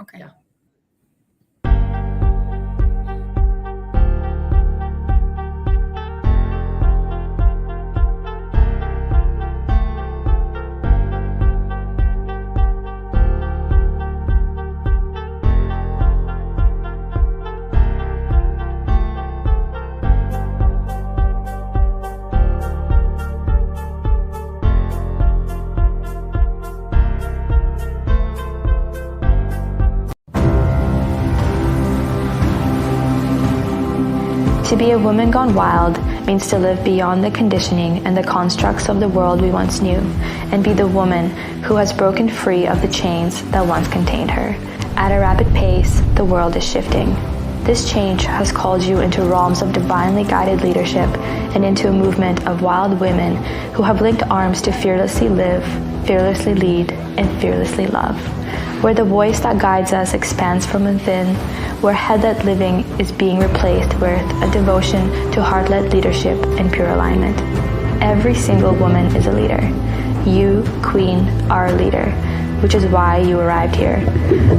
Okay. Yeah. To be a woman gone wild means to live beyond the conditioning and the constructs of the world we once knew, and be the woman who has broken free of the chains that once contained her. At a rapid pace, the world is shifting. This change has called you into realms of divinely guided leadership and into a movement of wild women who have linked arms to fearlessly live, fearlessly lead, and fearlessly love. Where the voice that guides us expands from within, where head-led living is being replaced with a devotion to heart-led leadership and pure alignment. Every single woman is a leader. You, Queen, are a leader, which is why you arrived here.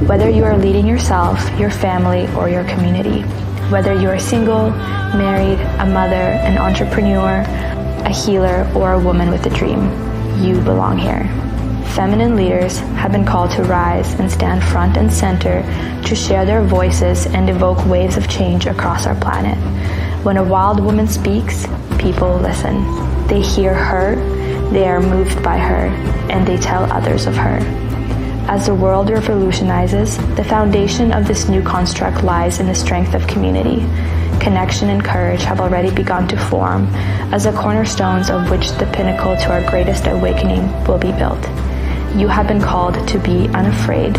Whether you are leading yourself, your family, or your community, whether you are single, married, a mother, an entrepreneur, a healer, or a woman with a dream, you belong here. Feminine leaders have been called to rise and stand front and center to share their voices and evoke waves of change across our planet. When a wild woman speaks, people listen. They hear her, they are moved by her, and they tell others of her. As the world revolutionizes, the foundation of this new construct lies in the strength of community. Connection and courage have already begun to form, as the cornerstones of which the pinnacle to our greatest awakening will be built. You have been called to be unafraid,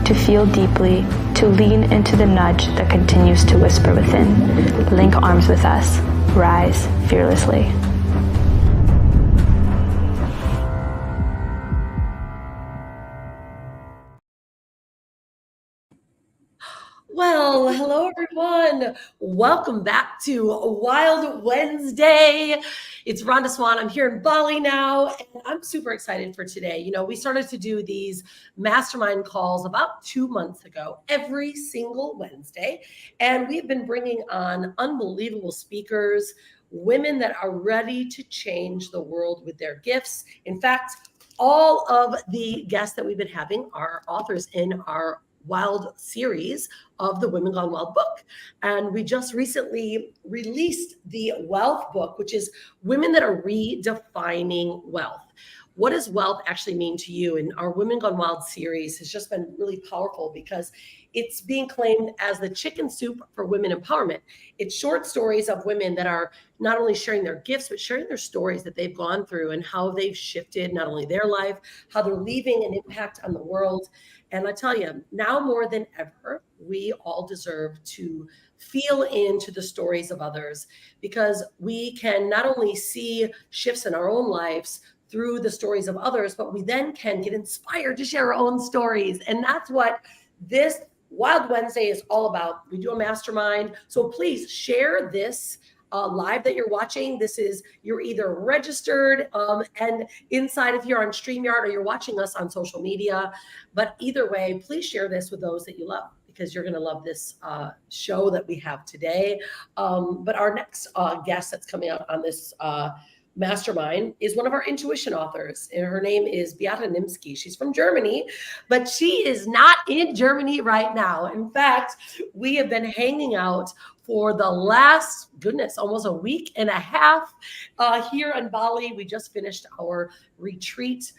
to feel deeply, to lean into the nudge that continues to whisper within. Link arms with us. Rise fearlessly. Well, hello everyone. Welcome back to Wild Wednesday. It's Rhonda Swan. I'm here in Bali now, and I'm super excited for today. You know, we started to do these mastermind calls about 2 months ago, every single Wednesday, and we've been bringing on unbelievable speakers, women that are ready to change the world with their gifts. In fact, all of the guests that we've been having are authors in our Wild series of the Women Gone Wild book. And we just recently released the Wealth book, which is women that are redefining wealth. What does wealth actually mean to you? And our Women Gone Wild series has just been really powerful because it's being claimed as the chicken soup for women empowerment. It's short stories of women that are not only sharing their gifts, but sharing their stories that they've gone through and how they've shifted not only their life, how they're leaving an impact on the world. And I tell you, now more than ever, we all deserve to feel into the stories of others, because we can not only see shifts in our own lives through the stories of others, but we then can get inspired to share our own stories. And that's what this Wild Wednesday is all about. We do a mastermind. So please share this live that you're watching. This is, you're either registered and inside if you're on StreamYard, or you're watching us on social media. But either way, please share this with those that you love, because you're going to love this show that we have today. But our next guest that's coming out on this mastermind is one of our intuition authors, and her name is Beate Nimsky. She's from Germany, but she is not in Germany right now. In fact, we have been hanging out for the last, almost a week and a half here in Bali. We just finished our retreat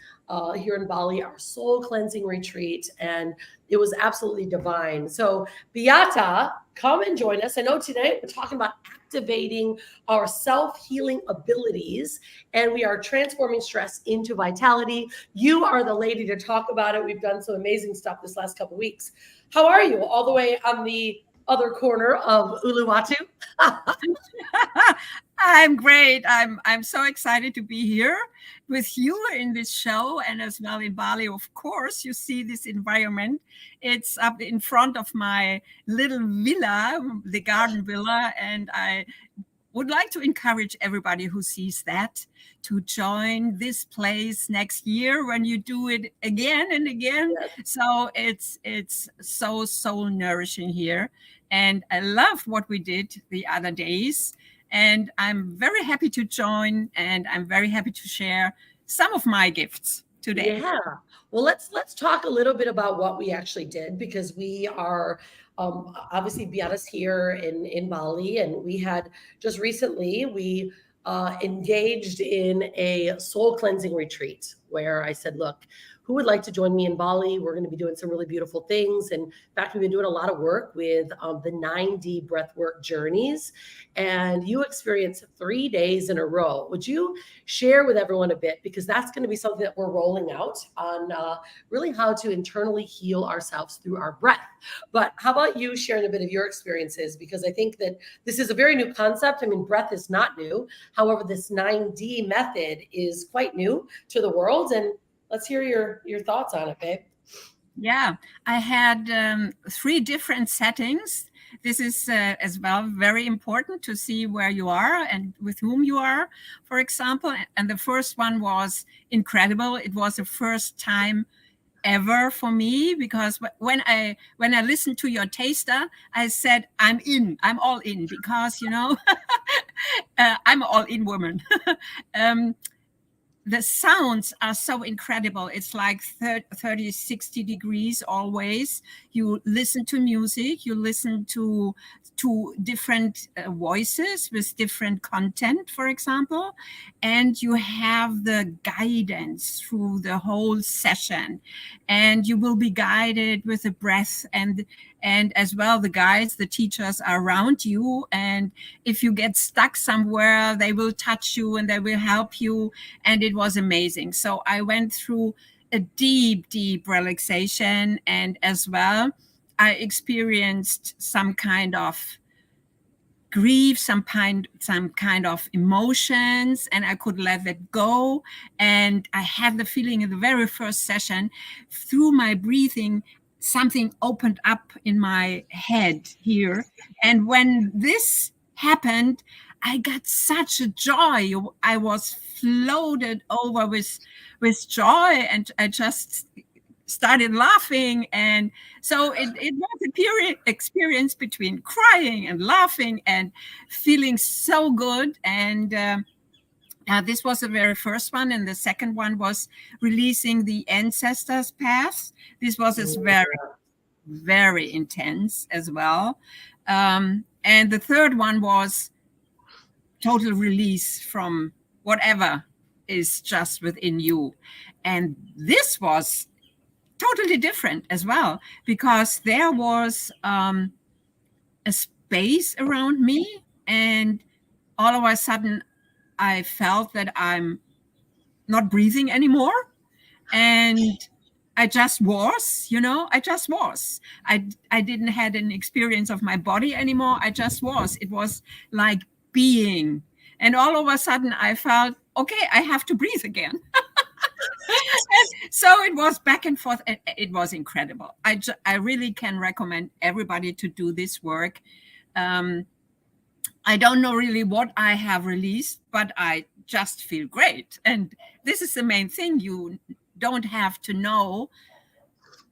here in Bali, our soul cleansing retreat, and it was absolutely divine. So Beate, come and join us. I know today we're talking about activating our self-healing abilities, and we are transforming stress into vitality. You are the lady to talk about it. We've done some amazing stuff this last couple of weeks. How are you? All the way on the other corner of Uluwatu. I'm great. I'm so excited to be here with you in this show, and as well in Bali. Of course, you see this environment. It's up in front of my little villa, the garden villa, and I would like to encourage everybody who sees that to join this place next year when you do it again and again. Yes. So it's so soul nourishing here. And I love what we did the other days. And I'm very happy to join, and I'm very happy to share some of my gifts today. Yeah. Well, let's talk a little bit about what we actually did, because we are obviously Beate's here in Bali, and we had just recently we engaged in a soul cleansing retreat where I said, look, who would like to join me in Bali? We're going to be doing some really beautiful things. And in fact, we've been doing a lot of work with the 9D breathwork journeys. And you experienced 3 days in a row. Would you share with everyone a bit? Because that's going to be something that we're rolling out on really how to internally heal ourselves through our breath. But how about you sharing a bit of your experiences? Because I think that this is a very new concept. I mean, breath is not new. However, this 9D method is quite new to the world. And let's hear your thoughts on it, babe. Yeah, I had 3 different settings. This is as well very important to see where you are and with whom you are, for example. And the first one was incredible. It was the first time ever for me, because when I listened to your taster, I said, I'm all in, because, I'm all in woman. The sounds are so incredible. It's like 30, 60 degrees always. You listen to music, you listen to different voices with different content, for example, and you have the guidance through the whole session. And you will be guided with the breath, and as well the guides, the teachers are around you. And if you get stuck somewhere, they will touch you and they will help you. And it was amazing. So I went through a deep, deep relaxation, and as well, I experienced some kind of grief, some kind of emotions, and I could let it go. And I had the feeling in the very first session, through my breathing, something opened up in my head here. And when this happened, I got such a joy. I was floated over with joy, and I just started laughing. And so it was a period experience between crying and laughing and feeling so good. And this was the very first one. And the second one was releasing the ancestors' path. This was very, very intense as well. And the third one was total release from whatever is just within you. And this was totally different as well, because there was a space around me, and all of a sudden I felt that I'm not breathing anymore, and I just was, I just was. I didn't have an experience of my body anymore. I just was. It was like being. And all of a sudden I felt, okay, I have to breathe again. So it was back and forth. It was incredible. I really can recommend everybody to do this work. I don't know really what I have released, but I just feel great. And this is the main thing. You don't have to know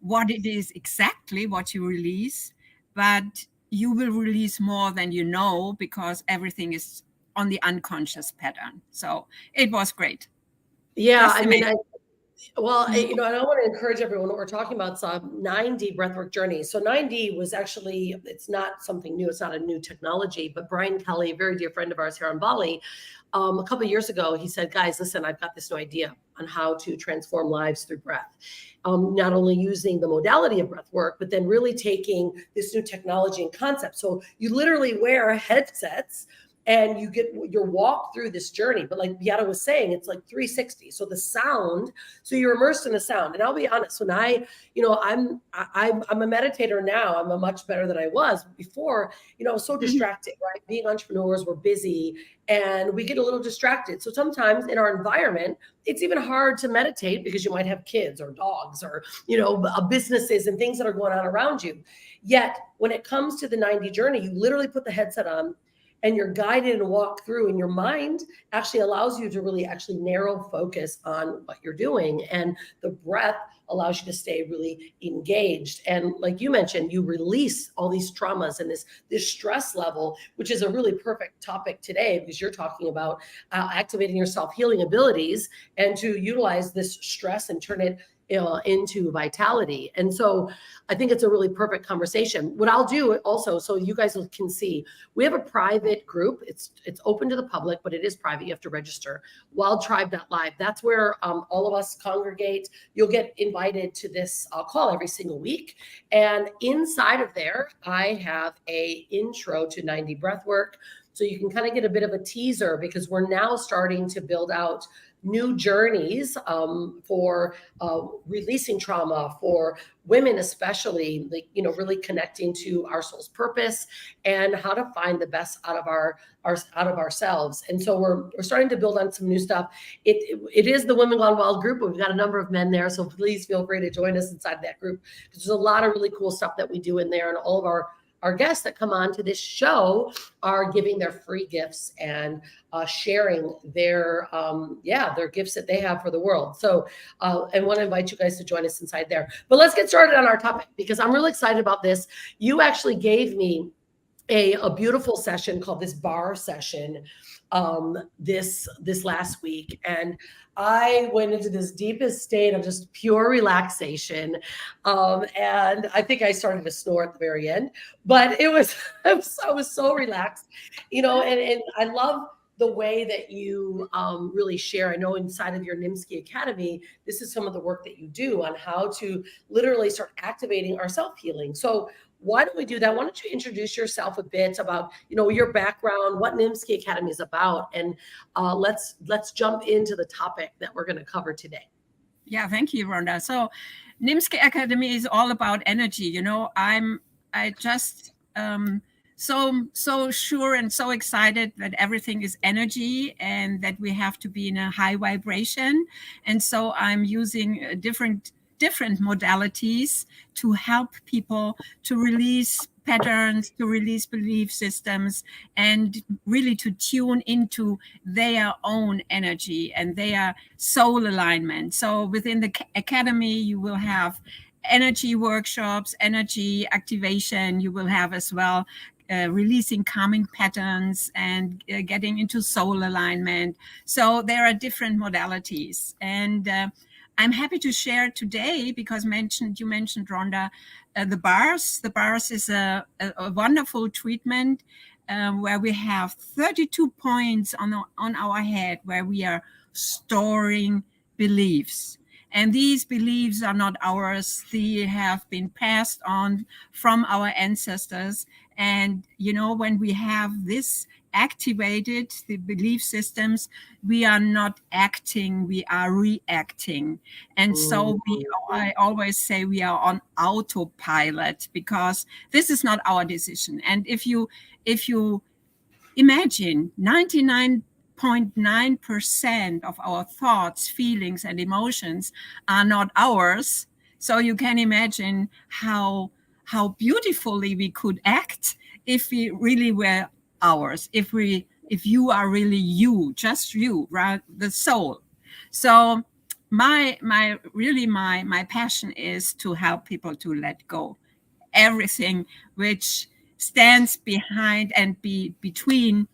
what it is exactly what you release, but you will release more than you know, because everything is on the unconscious pattern. So it was great. Yeah, I mean, I want to encourage everyone. What we're talking about is 9D breathwork journey. So 9D was actually, it's not something new. It's not a new technology, but Brian Kelly, a very dear friend of ours here on Bali, a couple of years ago, he said, guys, listen, I've got this new idea on how to transform lives through breath. Not only using the modality of breath work, but then really taking this new technology and concept. So you literally wear headsets and you get your walk through this journey. But like Beate was saying, it's like 360. So the sound, so you're immersed in the sound. And I'll be honest, when I'm a meditator now, I'm a much better than I was before. I was so distracted, right? Being entrepreneurs, we're busy and we get a little distracted. So sometimes in our environment, it's even hard to meditate because you might have kids or dogs or, businesses and things that are going on around you. Yet when it comes to the 9D journey, you literally put the headset on. and you're guided and walk through, and your mind actually allows you to really actually narrow focus on what you're doing. And the breath allows you to stay really engaged. And like you mentioned, you release all these traumas and this stress level, which is a really perfect topic today, because you're talking about activating your self-healing abilities and to utilize this stress and turn it into vitality. And so I think it's a really perfect conversation. What I'll do also, so you guys can see, we have a private group. It's open to the public, but it is private. You have to register. wildtribe.live. That's where all of us congregate. You'll get invited to this call every single week. And inside of there, I have a intro to 90 breath work. So you can kind of get a bit of a teaser, because we're now starting to build out new journeys for releasing trauma, for women especially, like, you know, really connecting to our soul's purpose and how to find the best out of ourselves. And so we're starting to build on some new stuff. It is the Women Gone Wild group. We've got a number of men there, so please feel free to join us inside that group, because there's a lot of really cool stuff that we do in there, and all of our guests that come on to this show are giving their free gifts and sharing their gifts that they have for the world. So, and want to invite you guys to join us inside there. But let's get started on our topic, because I'm really excited about this. You actually gave me a beautiful session called this bar session this last week, and I went into this deepest state of just pure relaxation, and I think I started to snore at the very end, but it was I was so relaxed, you know. And I love the way that you really share. I know inside of your Nimsky Academy, this is some of the work that you do on how to literally start activating our self-healing. So why don't we do that? Why don't you introduce yourself a bit about, you know, your background, what Nimsky Academy is about, and let's jump into the topic that we're going to cover today. Yeah, thank you, Rhonda. So Nimsky Academy is all about energy. You know, I just so sure and so excited that everything is energy and that we have to be in a high vibration. And so I'm using different modalities to help people to release patterns, to release belief systems, and really to tune into their own energy and their soul alignment. So within the academy, you will have energy workshops, energy activation. You will have as well releasing calming patterns and getting into soul alignment. So there are different modalities. And I'm happy to share today, because you mentioned, Rhonda, the bars. The bars is a wonderful treatment where we have 32 points on our head where we are storing beliefs. And these beliefs are not ours. They have been passed on from our ancestors. And, you know, when we have this activated, the belief systems, we are not acting, we are reacting. And so I always say we are on autopilot, because this is not our decision. And if you imagine 99.9% of our thoughts, feelings, and emotions are not ours, so you can imagine how beautifully we could act if we really were ours, if you are really you, just you, right, the soul. So my passion is to help people to let go everything which stands behind and between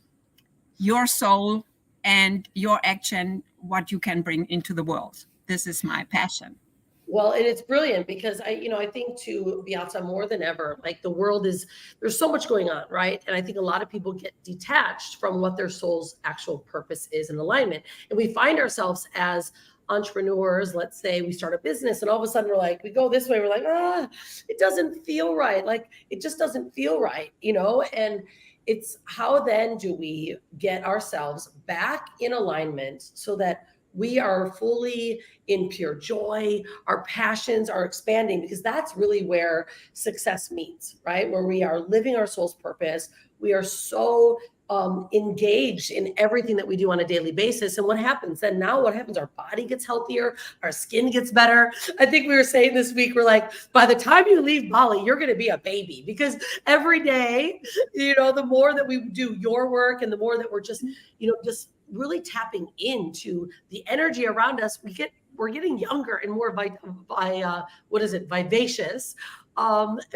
your soul and your action, what you can bring into the world. This is my passion. Well, and it's brilliant, because I think too, Beate, more than ever, like the world there's so much going on, right? And I think a lot of people get detached from what their soul's actual purpose is in alignment. And we find ourselves as entrepreneurs, let's say we start a business, and all of a sudden we go this way, we're like, it doesn't feel right. Like, it just doesn't feel right, you know? And it's how then do we get ourselves back in alignment so that we are fully in pure joy, our passions are expanding, because that's really where success meets, right? Where we are living our soul's purpose. We are so engaged in everything that we do on a daily basis. And what happens then? Now what happens? Our body gets healthier, our skin gets better. I think we were saying this week, we're like, by the time you leave Bali, you're going to be a baby, because every day, the more that we do your work and the more that we're just really tapping into the energy around us, we're getting younger and more vivacious.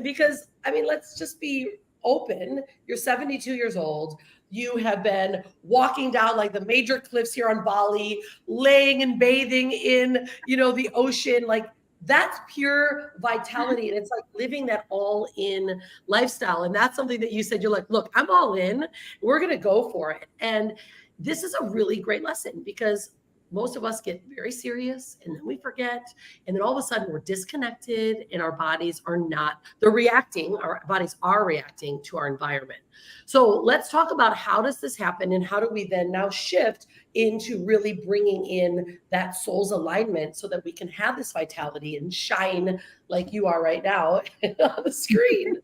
Because let's just be open. You're 72 years old. You have been walking down like the major cliffs here on Bali, laying and bathing in, the ocean. Like, that's pure vitality. And it's like living that all in lifestyle. And that's something that you said, you're like, look, I'm all in. We're going to go for it. And this is a really great lesson, because most of us get very serious and then we forget. And then all of a sudden we're disconnected and our bodies are not, our bodies are reacting to our environment. So let's talk about, how does this happen, and how do we then now shift into really bringing in that soul's alignment so that we can have this vitality and shine like you are right now on the screen.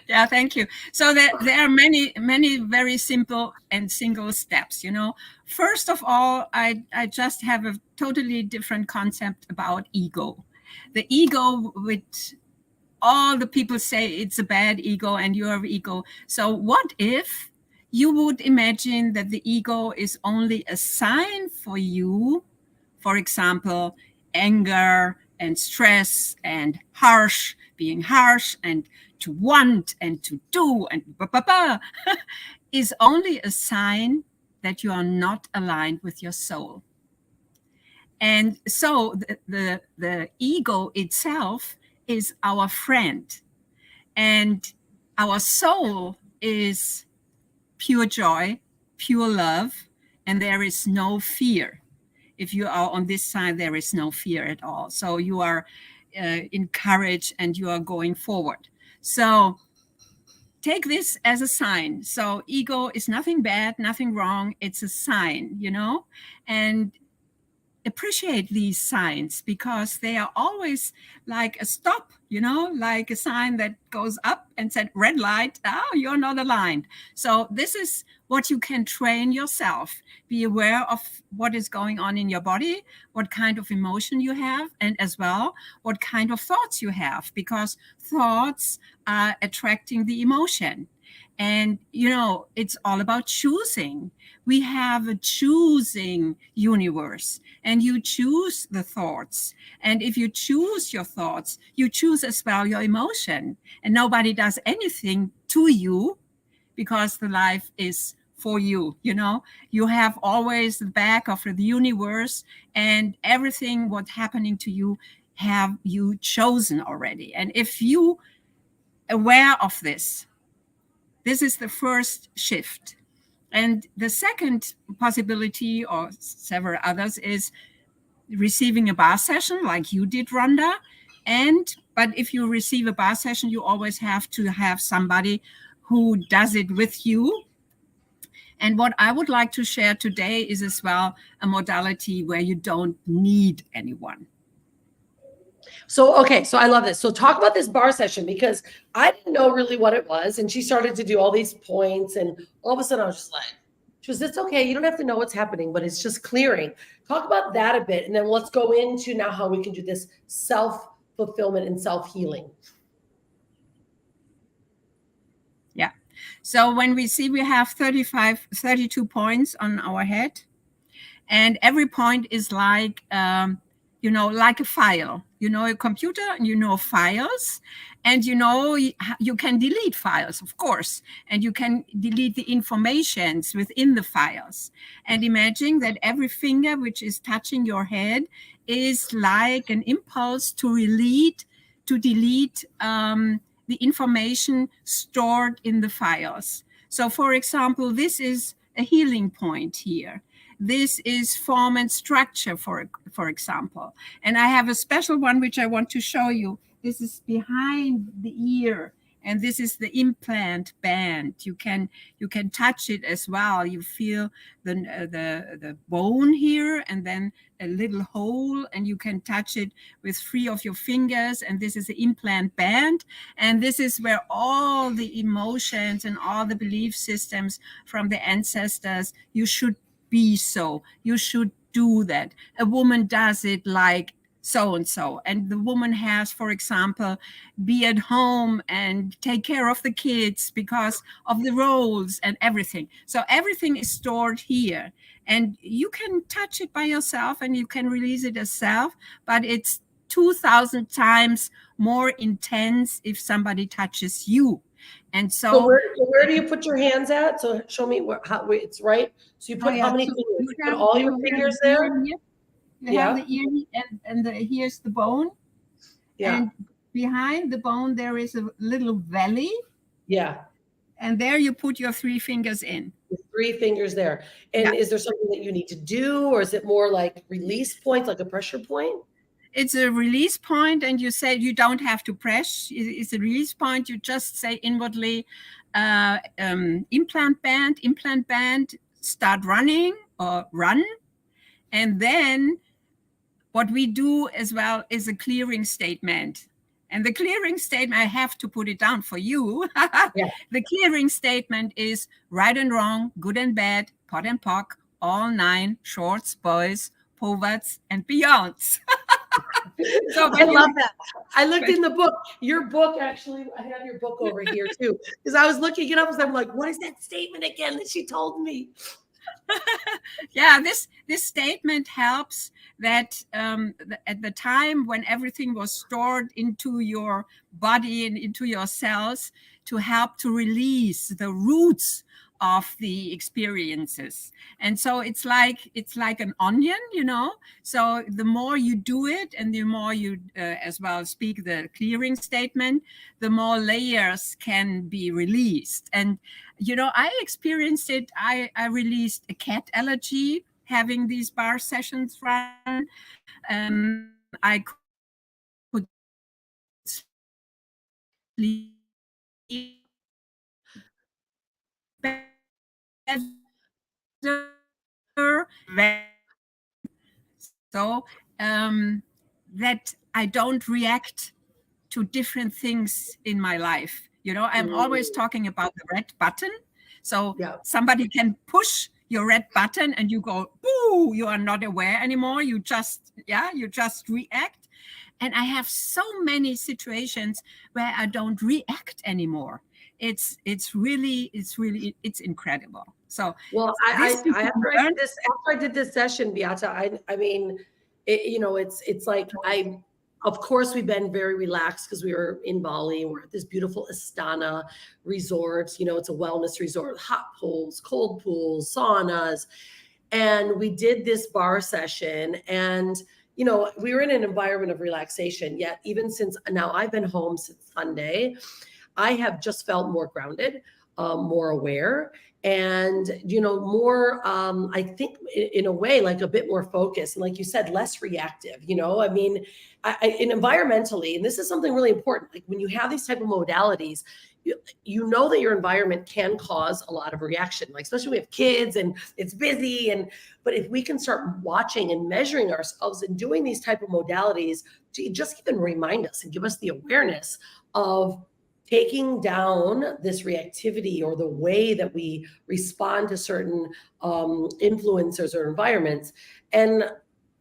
Yeah, thank you. So there are many, many very simple and single steps. First of all, I just have a totally different concept about ego. The ego, which all the people say it's a bad ego and you have ego. So what if you would imagine that the ego is only a sign for you, for example, anger and stress and being harsh and to want and to do and is only a sign that you are not aligned with your soul. And so the ego itself is our friend, and our soul is pure joy, pure love, and there is no fear. If you are on this side, there is no fear at all. So you are encouraged and you are going forward. So take this as a sign. So ego is nothing bad, nothing wrong. It's a sign, and appreciate these signs, because they are always like a stop, like a sign that goes up and said, red light, you're not aligned. So this is what you can train yourself. Be aware of what is going on in your body, what kind of emotion you have, and as well, what kind of thoughts you have, because thoughts are attracting the emotion. And, it's all about choosing. We have a choosing universe, and you choose the thoughts. And if you choose your thoughts, you choose as well your emotion. And nobody does anything to you, because the life is for you. You have always the back of the universe, and everything what's happening to you have you chosen already. And if you aware of this is the first shift. And the second possibility, or several others, is receiving a bar session like you did, Rhonda. But if you receive a bar session, you always have to have somebody who does it with you. And what I would like to share today is as well a modality where you don't need anyone. So I love this. So talk about this bar session, because I didn't know really what it was. And she started to do all these points, and all of a sudden I was just like, it's okay. You don't have to know what's happening, but it's just clearing. Talk about that a bit. And then let's go into now how we can do this self-fulfillment and self-healing. Yeah. So when we see we have 32 points on our head, and every point is like, like a file, a computer, and files, and you can delete files, of course, and you can delete the informations within the files. And imagine that every finger which is touching your head is like an impulse to delete the information stored in the files. So for example, this is a healing point here. This is form and structure, for example. And I have a special one which I want to show you. This is behind the ear. and this is the implant band. You can touch it as well. You feel the bone here, and then a little hole, and you can touch it with 3 of your fingers, and this is the implant band, and this is where all the emotions and all the belief systems from the ancestors, you should be so, you should do that, a woman does it like so and so, and the woman has, for example, be at home and take care of the kids because of the roles and everything. So everything is stored here, and you can touch it by yourself and you can release it yourself, but it's 2,000 times more intense if somebody touches you. And so where do you put your hands at? So show me how it's right. So you put how many fingers? You put all your fingers there? You have the ear, and here's the bone. Yeah. And behind the bone, there is a little valley. Yeah. And there you put your 3 fingers in. With 3 fingers there. And is there something that you need to do, or is it more like release points, like a pressure point? It's a release point, and you say you don't have to press. It's a release point. You just say inwardly, implant band, start running or run. And then what we do as well is a clearing statement. And the clearing statement, I have to put it down for you. Yeah. The clearing statement is right and wrong, good and bad, pot and pock, all 9, shorts, boys, perverts, and beyonds. So I love that. I looked in the book. Your book, actually, I have your book over here too, because I was looking it up and I'm like, what is that statement again that she told me? Yeah, this statement helps that at the time when everything was stored into your body and into your cells, to help to release the roots of the experiences. And so it's like an onion, you know. So the more you do it, and the more you as well speak the clearing statement, the more layers can be released. And you know, I experienced it. I released a cat allergy having these bar sessions run. I could sleep better. So that I don't react to different things in my life. You know, I'm always talking about the red button. So somebody can push your red button and you go, boo, you are not aware anymore. You just react. And I have so many situations where I don't react anymore. It's incredible. So after I did this session, Beate, I mean, you know, it's like of course, we've been very relaxed because we were in Bali and we're at this beautiful Astana resort. You know, it's a wellness resort, hot pools, cold pools, saunas. And we did this bar session, and, you know, we were in an environment of relaxation. Yet, even since now I've been home since Sunday, I have just felt more grounded, more aware, and, you know, more, I think in a way, like a bit more focused. And like you said, less reactive, you know, I mean, and environmentally, and this is something really important, like when you have these type of modalities, you know that your environment can cause a lot of reaction, like especially when we have kids and it's busy. But if we can start watching and measuring ourselves and doing these type of modalities to just even remind us and give us the awareness of taking down this reactivity or the way that we respond to certain influencers or environments. And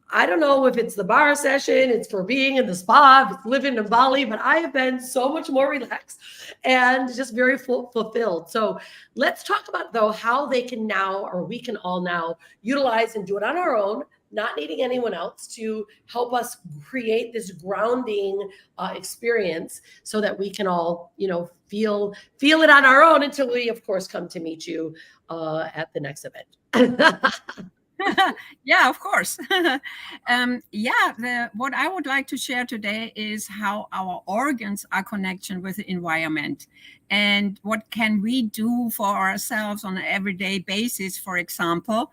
I don't know if it's the bar session, it's for being in the spa, it's living in Bali, but I have been so much more relaxed and just very fulfilled. So let's talk about, though, how they can now, or we can all now utilize and do it on our own, not needing anyone else, to help us create this grounding experience so that we can all, you know, feel it on our own until we, of course, come to meet you at the next event. Yeah, of course. What I would like to share today is how our organs are connected with the environment, and what can we do for ourselves on an everyday basis, for example,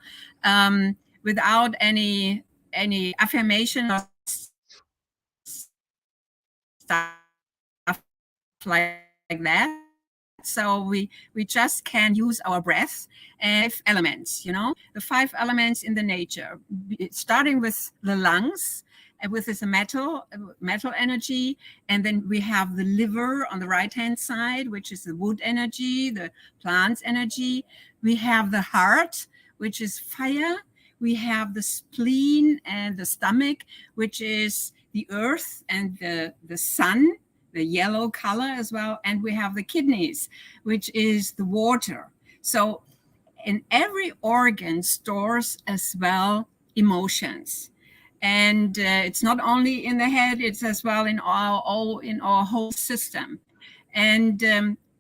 without any affirmation or stuff like that. So we just can use our breath and 5 elements, the 5 elements in the nature, starting with the lungs, and with this metal energy. And then we have the liver on the right-hand side, which is the wood energy, the plants energy. We have the heart, which is fire. We have the spleen and the stomach, which is the earth and the sun, the yellow color as well. And we have the kidneys, which is the water. So in every organ stores as well emotions. And it's not only in the head, it's as well in our whole system. And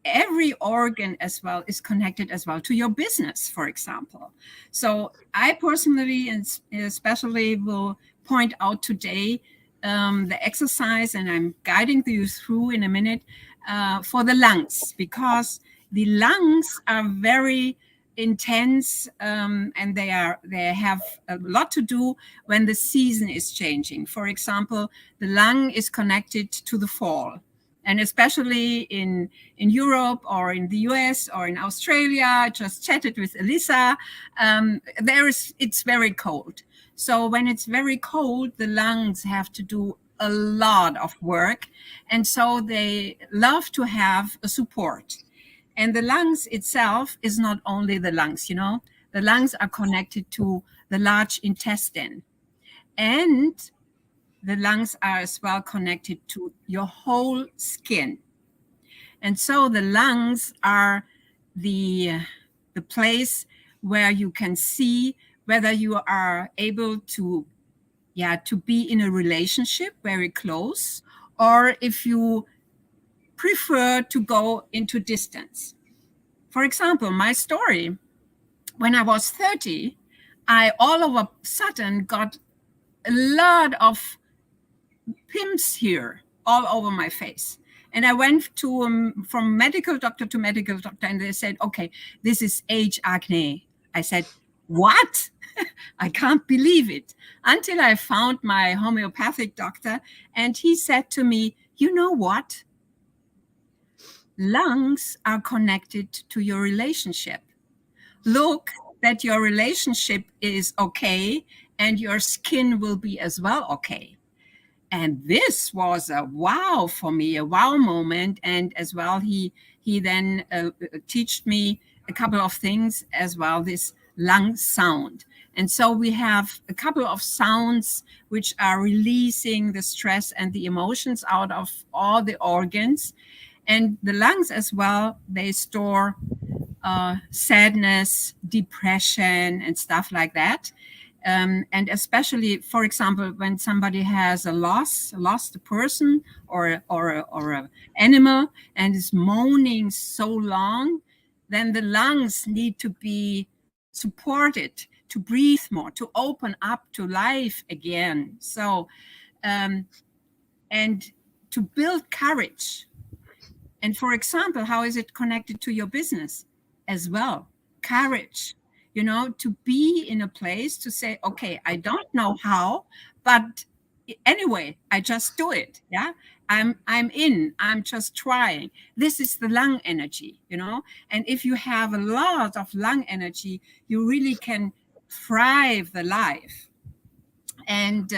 every organ as well is connected as well to your business, for example. So I personally and especially will point out today the exercise, and I'm guiding you through in a minute, for the lungs, because the lungs are very intense, and they have a lot to do when the season is changing. For example, the lung is connected to the fall, and especially in Europe or in the US or in Australia. I just chatted with Elisa. It's very cold. So when it's very cold, the lungs have to do a lot of work, and so they love to have a support. And the lungs itself is not only the lungs, the lungs are connected to the large intestine, and the lungs are as well connected to your whole skin. And so the lungs are the place where you can see whether you are able to be in a relationship very close, or if you prefer to go into distance. For example, my story, when I was 30, I all of a sudden got a lot of pimps here all over my face. And I went to from medical doctor to medical doctor, and they said, okay, this is age acne. I said, what? I can't believe it. Until I found my homeopathic doctor, and he said to me, you know what? Lungs are connected to your relationship. Look that your relationship is okay, and your skin will be as well okay. And this was a wow for me, a wow moment. And as well, he then taught me a couple of things as well, this lung sound. And so we have a couple of sounds which are releasing the stress and the emotions out of all the organs. And the lungs as well, they store sadness, depression, and stuff like that. And especially, for example, when somebody has lost a person or an animal and is moaning so long, then the lungs need to be supported to breathe more, to open up to life again. So, and to build courage. And for example, how is it connected to your business as well? Courage, to be in a place to say, okay, I don't know how, but anyway, I just do it. Yeah. I'm just trying. This is the lung energy, and if you have a lot of lung energy, you really can thrive the life. And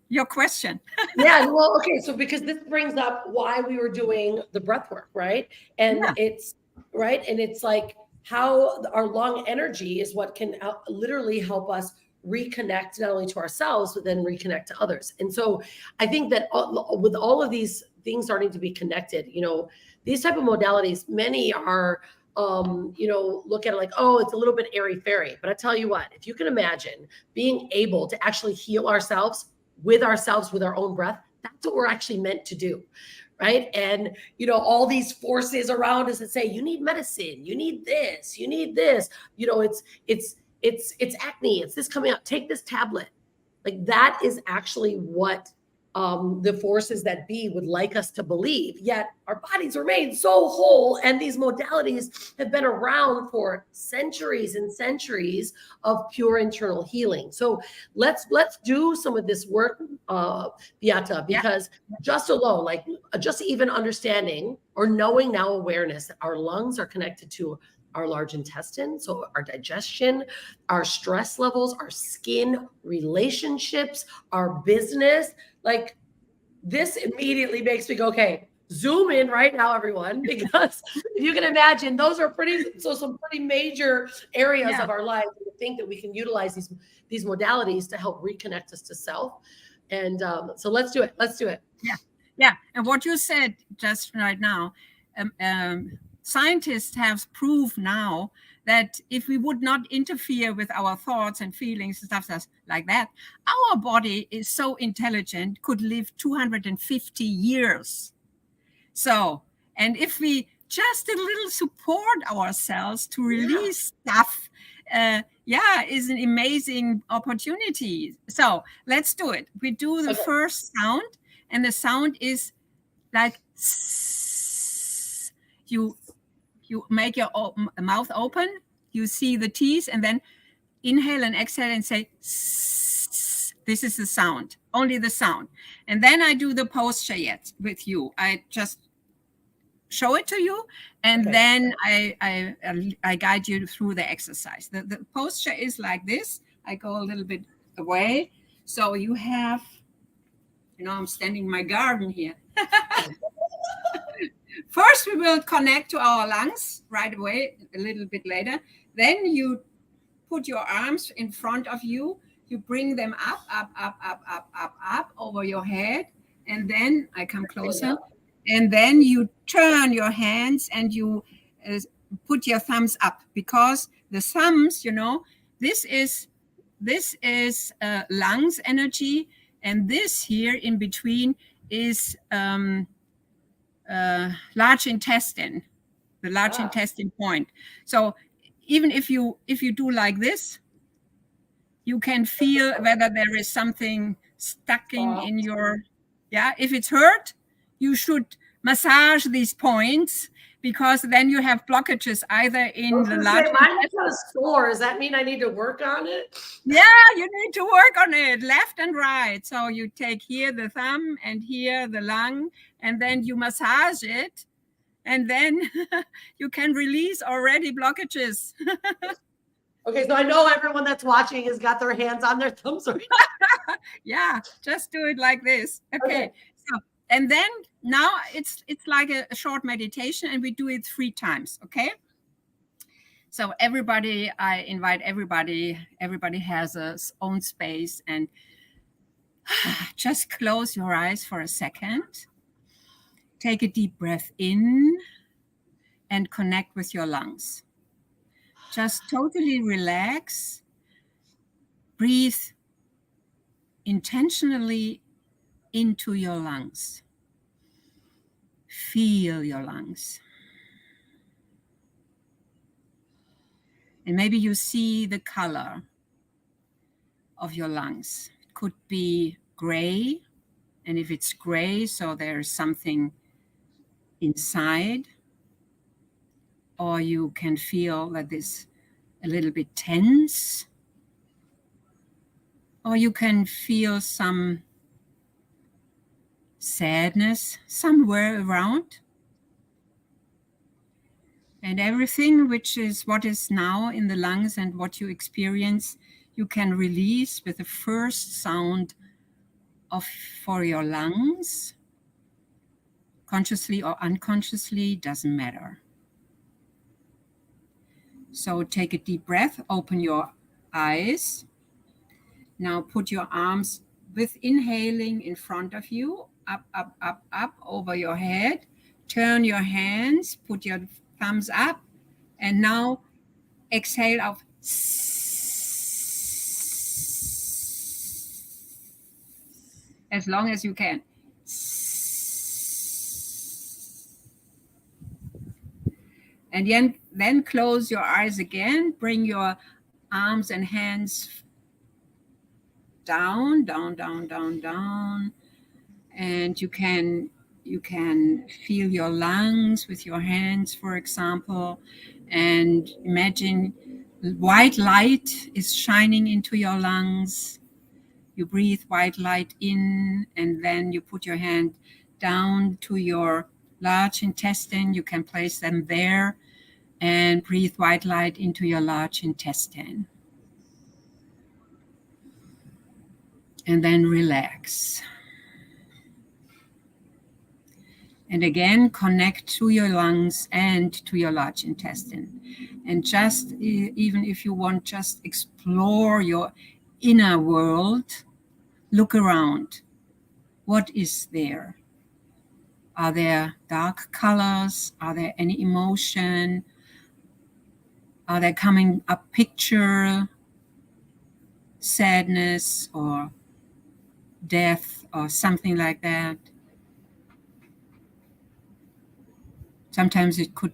your question. Yeah, well, okay. So because this brings up why we were doing the breath work, right? And it's right. And it's like how our lung energy is what can literally help us reconnect not only to ourselves, but then reconnect to others. And so I think that with all of these things starting to be connected, these type of modalities, many are, look at it like, oh, it's a little bit airy fairy. But I tell you what, if you can imagine being able to actually heal ourselves with our own breath, that's what we're actually meant to do. Right. And, all these forces around us that say, you need medicine, you need this, it's acne, it's this coming up, take this tablet. Like that is actually what the forces that be would like us to believe, yet our bodies remain so whole. And these modalities have been around for centuries and centuries of pure internal healing. So let's do some of this work, Beate, because just alone, like just even understanding or knowing now awareness that our lungs are connected to our large intestine, so our digestion, our stress levels, our skin, relationships, our business. Like, this immediately makes me go, okay, zoom in right now, everyone, because if you can imagine, those are some pretty major areas of our life. And to think that we can utilize these modalities to help reconnect us to self. And so let's do it. Let's do it. Yeah. And what you said just right now, scientists have proved now that if we would not interfere with our thoughts and feelings and stuff like that, our body is so intelligent, could live 250 years. So, and if we just a little support ourselves to release stuff, is an amazing opportunity. So let's do it. We do the first sound, and the sound is like you make your mouth open, you see the teeth, and then inhale and exhale and say, this is the sound, only the sound. And then I do the posture with you. I just show it to you, and then I guide you through the exercise. The posture is like this. I go a little bit away. So you have, I'm standing in my garden here. First, we will connect to our lungs right away, a little bit later. Then you put your arms in front of you. You bring them up over your head. And then I come closer. And then you turn your hands and you put your thumbs up, because the thumbs, this is lungs energy. And this here in between is large intestine, the large intestine point. So even if you do like this, you can feel whether there is something stuck in your, if it's hurt, you should massage these points, because then you have blockages either in the large intestine. Mine is sore. Does that mean I need to work on it? Yeah, you need to work on it, left and right. So you take here the thumb and here the lung, and then you massage it, and then you can release already blockages. Okay, so I know everyone that's watching has got their hands on their thumbs right now. Yeah, just do it like this. Okay. So, and then now it's like a short meditation, and we do it 3 times. Okay. So I invite everybody has his own space, and just close your eyes for a second. Take a deep breath in and connect with your lungs. Just totally relax. Breathe intentionally into your lungs. Feel your lungs. And maybe you see the color of your lungs. It could be gray. And if it's gray, so there's something inside. Or you can feel that it's a little bit tense. Or you can feel some sadness somewhere around. And everything which is what is now in the lungs and what you experience, you can release with the first sound for your lungs. Consciously or unconsciously, doesn't matter. So take a deep breath, open your eyes. Now put your arms with inhaling in front of you, up over your head. Turn your hands, put your thumbs up, and now exhale out. As long as you can. And then close your eyes again. Bring your arms and hands down, down, down, down, down. And you can feel your lungs with your hands, for example, and imagine white light is shining into your lungs. You breathe white light in, and then you put your hand down to your large intestine. You can place them there and breathe white light into your large intestine. And then relax. And again, connect to your lungs and to your large intestine. And just, even if you want, just explore your inner world. Look around. What is there? Are there dark colors? Are there any emotion? Are there coming up picture, sadness or death or something like that? Sometimes it could,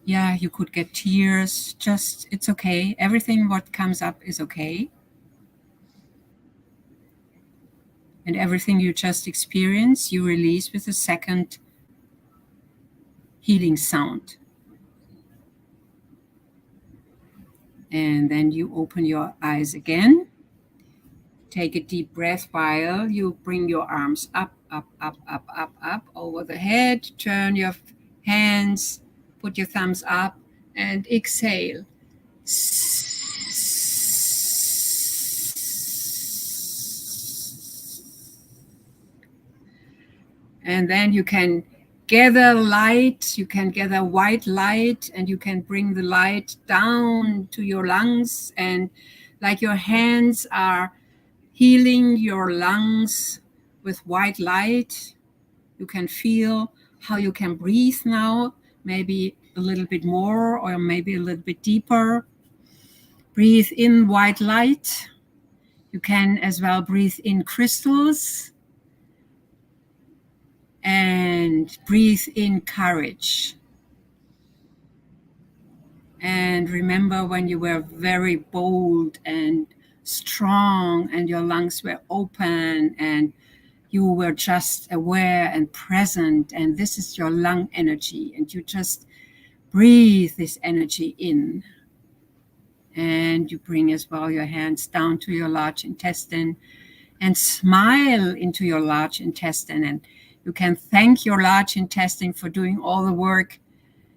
you could get tears. Just, it's okay. Everything what comes up is okay. And everything you just experience, you release with a second healing sound. And then you open your eyes again. Take a deep breath while you bring your arms up, up, up, up, up, up over the head. Turn your hands, put your thumbs up, and exhale. And then you can gather light, you can gather white light, and you can bring the light down to your lungs, and like your hands are healing your lungs with white light. You can feel how you can breathe now, maybe a little bit more or maybe a little bit deeper. Breathe in white light. You can as well breathe in crystals. And breathe in courage. And remember when you were very bold and strong and your lungs were open and you were just aware and present, and this is your lung energy, and you just breathe this energy in. And you bring as well your hands down to your large intestine and smile into your large intestine, and you can thank your large intestine for doing all the work,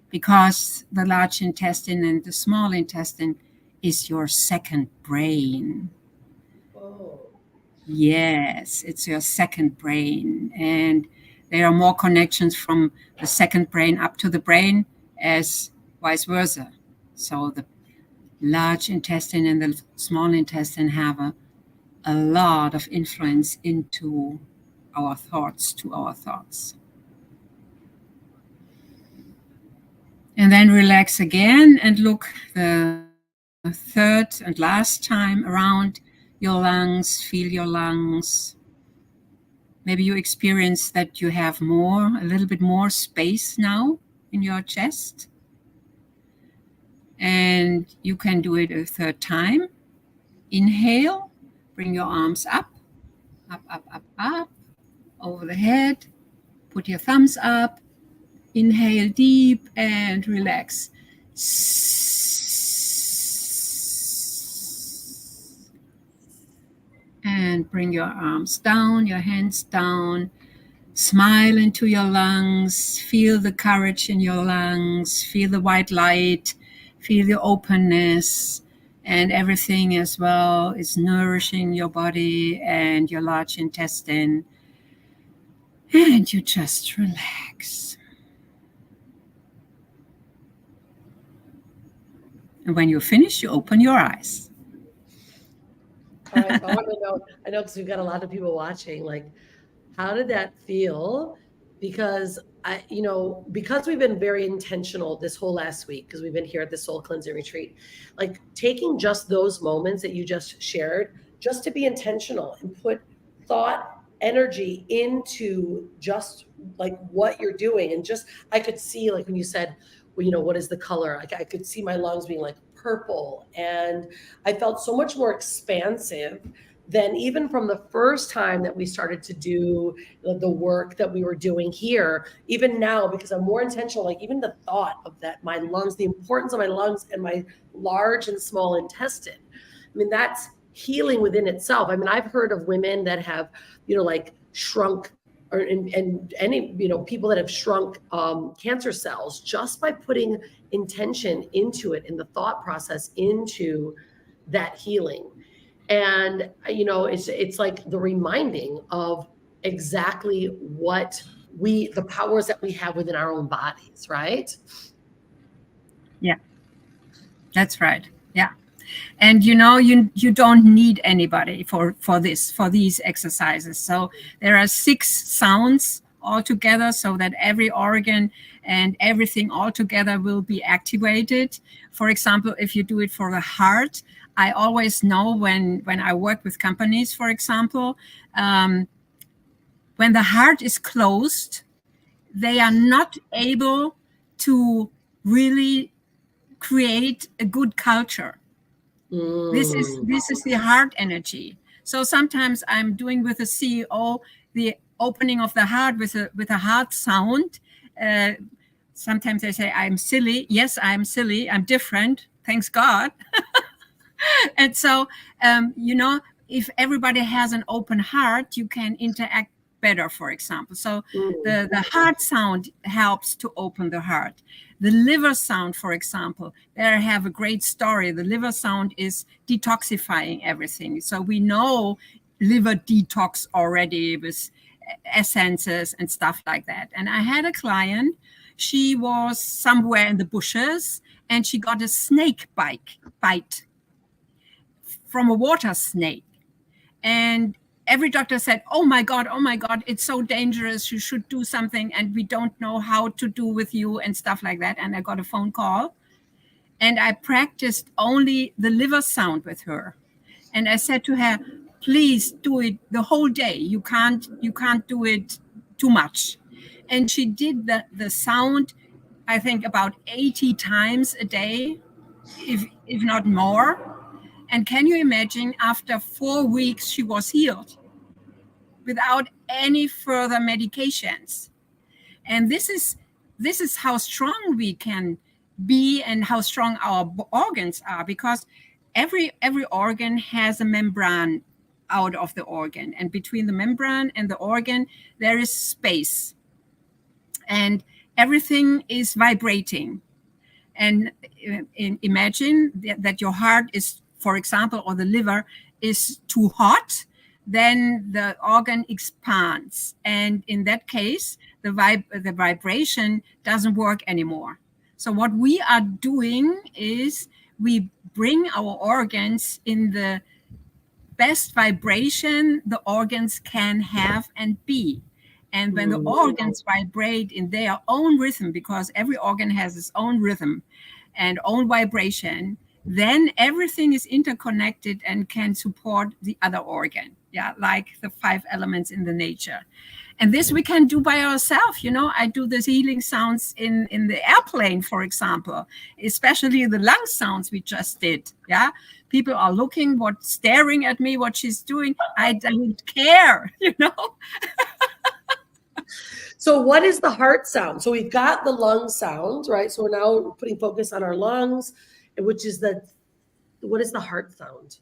because the large intestine and the small intestine is your second brain. Oh. Yes, it's your second brain. And there are more connections from the second brain up to the brain as vice versa. So the large intestine and the small intestine have a lot of influence into our thoughts, to our thoughts. And then relax again and look the third and last time around your lungs. Feel your lungs. Maybe you experience that you have a little bit more space now in your chest. And you can do it a third time. Inhale, bring your arms up, up, up, up, up, over the head. Put your thumbs up. Inhale deep and relax. And bring your arms down, your hands down. Smile into your lungs. Feel the courage in your lungs. Feel the white light. Feel the openness. And everything as well is nourishing your body and your large intestine. And you just relax. And when you're finished, you open your eyes. All right, I want to know, because we've got a lot of people watching, like, how did that feel? Because because we've been very intentional this whole last week, because we've been here at the Soul Cleansing Retreat, like taking just those moments that you just shared, just to be intentional and put thought, energy into just like what you're doing. And just, I could see, like when you said, well, what is the color? Like I could see my lungs being like purple, and I felt so much more expansive than even from the first time that we started to do the work that we were doing here, even now, because I'm more intentional, like even the thought of that, my lungs, the importance of my lungs and my large and small intestine. I mean, that's healing within itself. I mean, I've heard of women that have, like shrunk and any, people that have shrunk cancer cells just by putting intention into it and the thought process into that healing. And, it's like the reminding of exactly what the powers that we have within our own bodies, right? Yeah, that's right. Yeah. And you don't need anybody for these exercises. So there are 6 sounds altogether, so that every organ and everything altogether will be activated. For example, if you do it for the heart, I always know when I work with companies, for example, when the heart is closed, they are not able to really create a good culture. This is the heart energy. So sometimes I'm doing with the CEO the opening of the heart with a heart sound. Sometimes they say I'm silly. Yes, I'm silly. I'm different. Thanks God. And so if everybody has an open heart, you can interact better, for example. So the heart sound helps to open the heart. The liver sound, for example, there I have a great story. The liver sound is detoxifying everything. So we know liver detox already with essences and stuff like that. And I had a client, she was somewhere in the bushes and she got a snake bite from a water snake. And every doctor said, oh my God, it's so dangerous. You should do something. And we don't know how to do with you and stuff like that. And I got a phone call and I practiced only the liver sound with her. And I said to her, please do it the whole day. You can't do it too much. And she did the sound, I think about 80 times a day, if not more. And can you imagine, after 4 weeks, she was healed without any further medications. And this is how strong we can be and how strong our organs are, because every organ has a membrane out of the organ. And between the membrane and the organ, there is space. And everything is vibrating. And imagine that your heart is, for example, or the liver is too hot, then the organ expands. And in that case, the vibration doesn't work anymore. So what we are doing is we bring our organs in the best vibration the organs can have and be. And when the organs vibrate in their own rhythm, because every organ has its own rhythm and own vibration, then everything is interconnected and can support the other organ. Yeah, like the 5 elements in the nature. And this we can do by ourselves. I do the healing sounds in the airplane, for example, especially the lung sounds we just did. Yeah, people are looking, staring at me, what she's doing. I don't care, So what is the heart sound? So we've got the lung sound, right? So we're now putting focus on our lungs, which is what is the heart sound?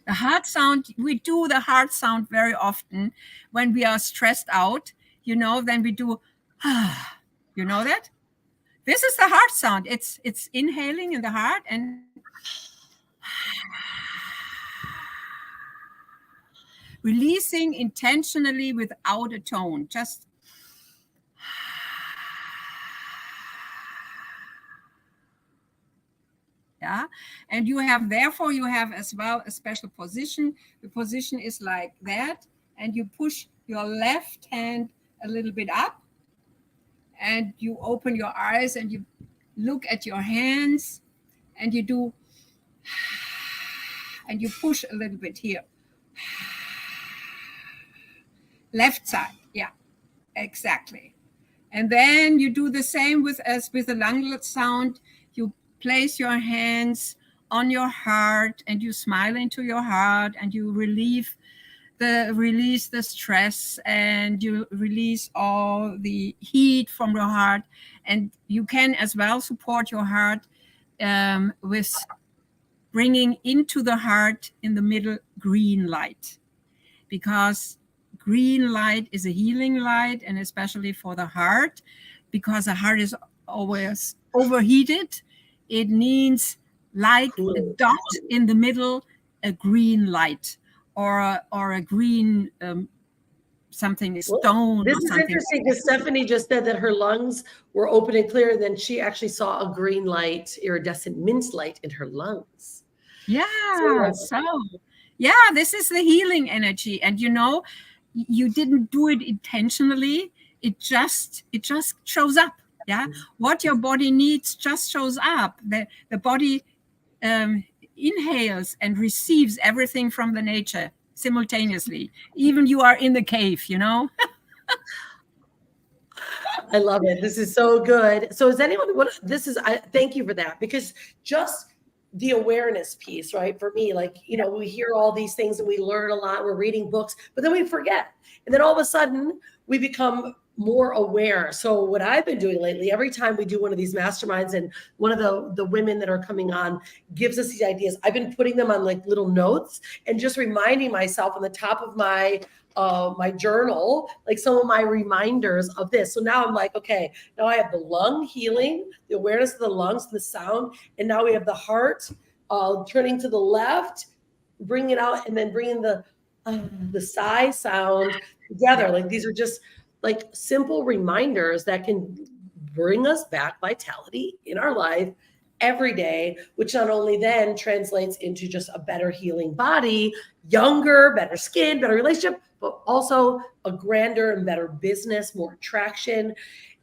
The heart sound, we do the heart sound very often when we are stressed out, then we do, you know that? This is the heart sound. It's inhaling in the heart and releasing intentionally without a tone, just yeah. And you have as well a special position. The position is like that, and you push your left hand a little bit up, and you open your eyes and you look at your hands, and you do, and you push a little bit here. Left side, yeah, exactly. And then you do the same with the lung sound. You place your hands on your heart and you smile into your heart and you release the stress and you release all the heat from your heart. And you can as well support your heart with bringing into the heart in the middle green light, because green light is a healing light, and especially for the heart, because the heart is always overheated. It needs like a dot in the middle, a green light, or a green something, stone. This is interesting because Stephanie just said that her lungs were open and clear, and then she actually saw a green light, iridescent mint light in her lungs. Yeah. So this is the healing energy. And you didn't do it intentionally. It just shows up. Yeah. What your body needs just shows up. The body inhales and receives everything from the nature simultaneously. Even you are in the cave, I love it. This is so good. So is anyone, thank you for that, because just the awareness piece, right? For me, like, we hear all these things and we learn a lot, we're reading books, but then we forget. And then all of a sudden we become more aware. So what I've been doing lately, every time we do one of these masterminds and one of the women that are coming on gives us these ideas, I've been putting them on like little notes and just reminding myself on the top of my journal, like some of my reminders of this. So now I'm like, okay, now I have the lung healing, the awareness of the lungs, the sound, and now we have the heart turning to the left, bring it out, and then bringing the sigh sound together. Like these are just like simple reminders that can bring us back vitality in our life every day, which not only then translates into just a better healing body, younger, better skin, better relationship, but also a grander and better business, more attraction.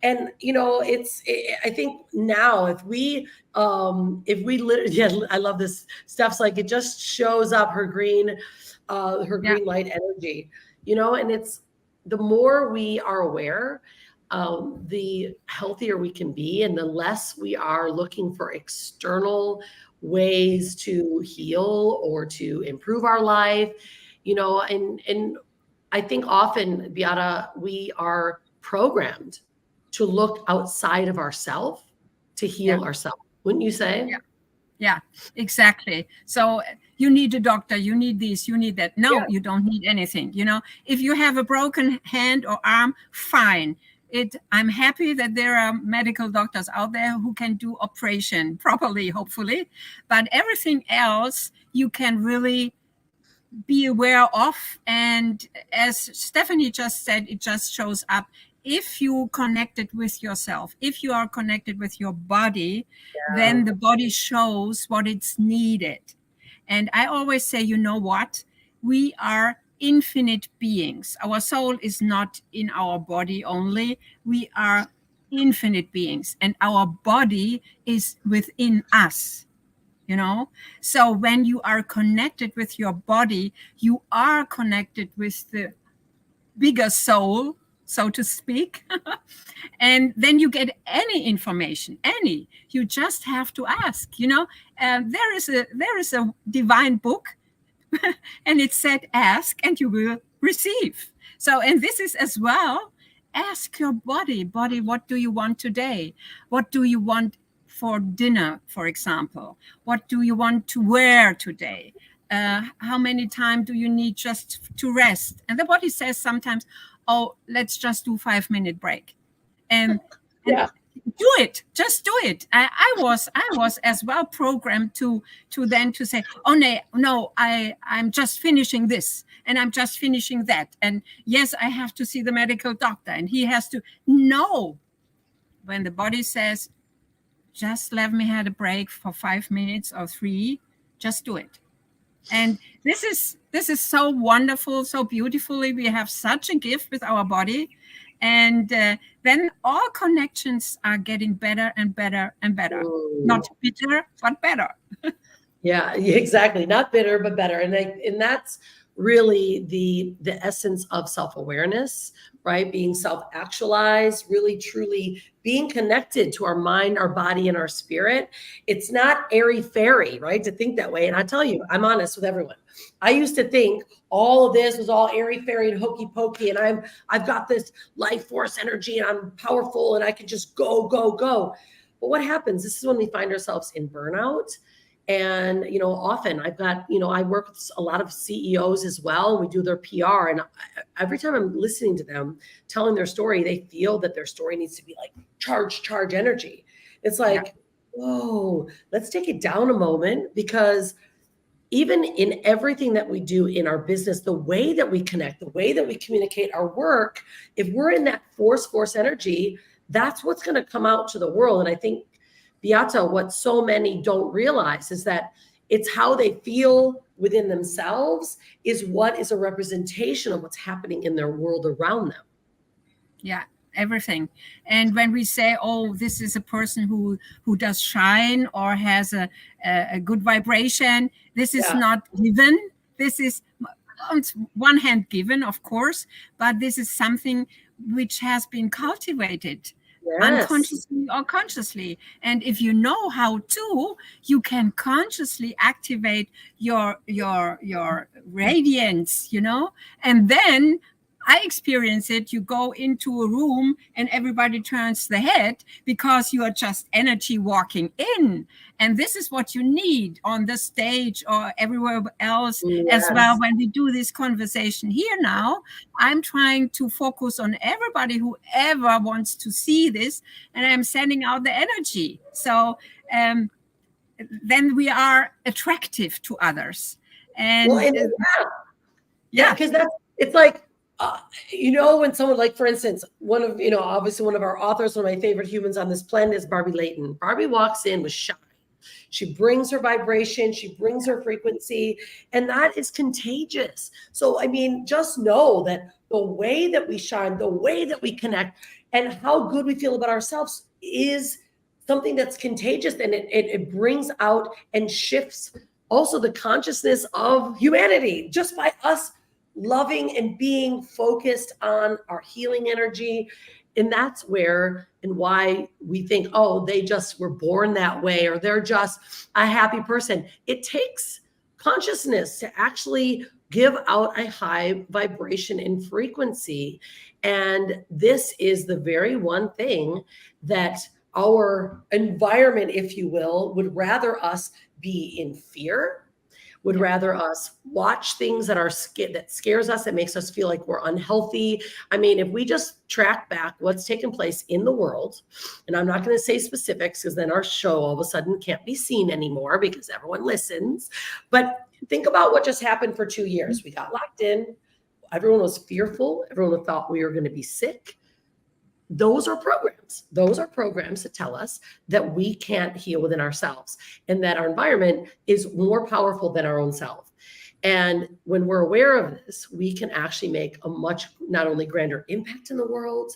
And, I think now if we literally, I love this. Steph's like, it just shows up her green light energy, and it's, the more we are aware, the healthier we can be, and the less we are looking for external ways to heal or to improve our life, and I think often, Beate, we are programmed to look outside of ourselves to heal ourselves. Wouldn't you say? Yeah, exactly. So you need a doctor, you need this, you need that. No, you don't need anything. If you have a broken hand or arm, fine. I'm happy that there are medical doctors out there who can do operation properly, hopefully. But everything else you can really be aware of. And as Stephanie just said, it just shows up. If you connected with yourself, if you are connected with your body, then the body shows what it's needed. And I always say, you know what? We are infinite beings. Our soul is not in our body only. We are infinite beings, and our body is within us. So when you are connected with your body, you are connected with the bigger soul, so to speak. And then you get any information, you just have to ask. There is a divine book and it said, ask and you will receive. So, and this is as well, ask your body, what do you want today? What do you want for dinner, for example? What do you want to wear today? How many time do you need just to rest? And the body says sometimes, oh, let's just do 5-minute break. And do it, just do it. I was as well programmed to say, oh no, I'm just finishing this and I'm just finishing that. And yes, I have to see the medical doctor and he has to. No, when the body says, just let me have a break for 5 minutes or 3, just do it. And this is so wonderful, so beautifully. We have such a gift with our body. And then all connections are getting better and better and better. Ooh. Not bitter, but better. Yeah, exactly. Not bitter, but better. And that's really the essence of self-awareness, right? Being self-actualized, really truly being connected to our mind, our body, and our spirit. It's not airy-fairy, right? To think that way. And I tell you, I'm honest with everyone. I used to think all of this was all airy-fairy and hokey-pokey, and I've got this life force energy, and I'm powerful, and I can just go, go, go. But what happens? This is when we find ourselves in burnout. And, often I've got, I work with a lot of CEOs as well. We do their PR. And every time I'm listening to them telling their story, they feel that their story needs to be like charge energy. It's like, whoa, let's take it down a moment, because even in everything that we do in our business, the way that we connect, the way that we communicate our work, if we're in that force energy, that's what's going to come out to the world. And I think, Beate, what so many don't realize is that it's how they feel within themselves is what is a representation of what's happening in their world around them. Yeah, everything. And when we say, oh, this is a person who does shine or has a good vibration, this is not given. This is on one hand given, of course, but this is something which has been cultivated. Yes. Unconsciously or consciously. And if you know how to, you can consciously activate your radiance, and then I experience it. You go into a room and everybody turns the head because you are just energy walking in. And this is what you need on the stage or everywhere else as well. When we do this conversation here now, I'm trying to focus on everybody who ever wants to see this, and I'm sending out the energy. So then we are attractive to others. And because it's like, when someone, like, for instance, obviously one of our authors, one of my favorite humans on this planet is Barbie Layton. Barbie walks in with shine. She brings her vibration, she brings her frequency, and that is contagious. So, just know that the way that we shine, the way that we connect, and how good we feel about ourselves is something that's contagious, and it brings out and shifts also the consciousness of humanity just by us loving and being focused on our healing energy. And that's where and why we think, oh, they just were born that way, or they're just a happy person. It takes consciousness to actually give out a high vibration and frequency. And this is the very one thing that our environment, if you will, would rather us be in fear, would rather us watch things that scares us, that makes us feel like we're unhealthy. If we just track back what's taken place in the world, and I'm not going to say specifics because then our show all of a sudden can't be seen anymore because everyone listens. But think about what just happened for 2 years. We got locked in. Everyone was fearful. Everyone thought we were going to be sick. Those are programs. Those are programs that tell us that we can't heal within ourselves and that our environment is more powerful than our own self. And when we're aware of this, we can actually make a much not only grander impact in the world,